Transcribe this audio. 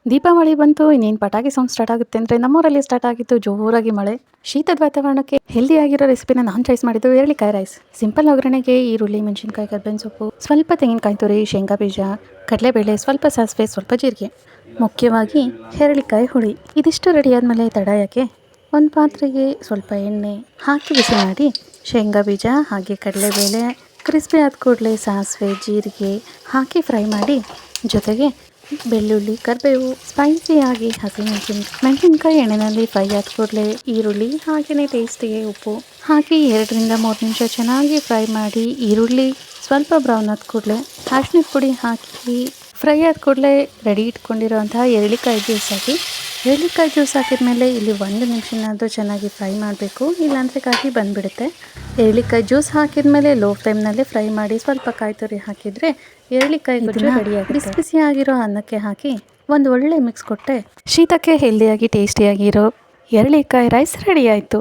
ದೀಪಾವಳಿ ಬಂತು, ಇನ್ನೇನು ಪಟಾಕಿ ಸೌಂಡ್ ಸ್ಟಾರ್ಟ್ ಆಗುತ್ತೆ ಅಂದರೆ ನಮ್ಮೂರಲ್ಲಿ ಸ್ಟಾರ್ಟ್ ಆಗಿತ್ತು ಜೋರಾಗಿ ಮಳೆ. ಶೀತದ ವಾತಾವರಣಕ್ಕೆ ಹೆಲ್ದಿ ಆಗಿರೋ ರೆಸಿಪಿನ ನಾನು ಚಾಯ್ಸ್ ಮಾಡಿದ್ದು ಎರಳಿಕಾಯಿ ರೈಸ್. ಸಿಂಪಲ್ ಒಗ್ಗರಣೆಗೆ ಈರುಳ್ಳಿ, ಮೆಣಸಿನಕಾಯಿ, ಕರ್ಬೇವಿನ ಸೊಪ್ಪು, ಸ್ವಲ್ಪ ತೆಂಗಿನಕಾಯಿ ತುರಿ, ಶೇಂಗಾ ಬೀಜ, ಕಡಲೆಬೇಳೆ, ಸ್ವಲ್ಪ ಸಾಸಿವೆ, ಸ್ವಲ್ಪ ಜೀರಿಗೆ, ಮುಖ್ಯವಾಗಿ ಎರಳಿಕಾಯಿ ಹುಳಿ. ಇದಿಷ್ಟು ರೆಡಿ ಆದಮೇಲೆ ತಡ ಯಾಕೆ, ಒಂದು ಪಾತ್ರೆಗೆ ಸ್ವಲ್ಪ ಎಣ್ಣೆ ಹಾಕಿ ಬಿಸಿ ಮಾಡಿ ಶೇಂಗಾ ಬೀಜ ಹಾಗೆ ಕಡಲೆಬೇಳೆ ಕ್ರಿಸ್ಪಿ ಆದ ಕೂಡಲೇ ಸಾಸಿವೆ, ಜೀರಿಗೆ ಹಾಕಿ ಫ್ರೈ ಮಾಡಿ, ಜೊತೆಗೆ ಬೆಳ್ಳುಳ್ಳಿ, ಕರಿಬೇವು, ಸ್ಪೈಸಿಯಾಗಿ ಮೆಣಸಿನಕಾಯಿ ಎಣ್ಣೆಯಲ್ಲಿ ಫ್ರೈ ಆದ ಕೂಡಲೇ ಈರುಳ್ಳಿ ಹಾಗೆಯೇ ಟೇಸ್ಟಿಗೆ ಉಪ್ಪು ಹಾಕಿ 2ರಿಂದ 3 ನಿಮಿಷ ಚೆನ್ನಾಗಿ ಫ್ರೈ ಮಾಡಿ, ಈರುಳ್ಳಿ ಸ್ವಲ್ಪ ಬ್ರೌನ್ ಆದ ಕೂಡಲೇ ಅರಿಶಿಣದ ಪುಡಿ ಹಾಕಿ ಫ್ರೈ ಆದ ಕೂಡಲೇ ರೆಡಿ ಇಟ್ಕೊಂಡಿರೋಂತಹ ಎರಳಿಕಾಯಿ ಜ್ಯೂಸ್ ಹಾಕಿ, ಎರಳಿಕಾಯಿ ಜ್ಯೂಸ್ ಹಾಕಿದ್ಮೇಲೆ ಇಲ್ಲಿ 1 ನಿಮಿಷನಾದರೂ ಚೆನ್ನಾಗಿ ಫ್ರೈ ಮಾಡಬೇಕು, ಇಲ್ಲಾಂದರೆ ಕಾಯಿ ಬಂದುಬಿಡುತ್ತೆ. ಎರಳಿಕಾಯಿ ಜ್ಯೂಸ್ ಹಾಕಿದ್ಮೇಲೆ ಲೋ ಫ್ಲೇಮ್ನಲ್ಲಿ ಫ್ರೈ ಮಾಡಿ ಸ್ವಲ್ಪ ಕಾಯಿ ತುರಿ ಹಾಕಿದರೆ ಎರಳಿಕಾಯಿ ಗೊಜ್ಜು ರೆಡಿಯಾಗಿ ಬಿಸಿ ಬಿಸಿಯಾಗಿರೋ ಅನ್ನಕ್ಕೆ ಹಾಕಿ ಒಂದು ಒಳ್ಳೆ ಮಿಕ್ಸ್ ಕೊಟ್ಟೆ ಶೀತಕ್ಕೆ ಹೆಲ್ದಿಯಾಗಿ ಟೇಸ್ಟಿಯಾಗಿರೋ ಎರಳಿಕಾಯಿ ರೈಸ್ ರೆಡಿ ಆಯಿತು.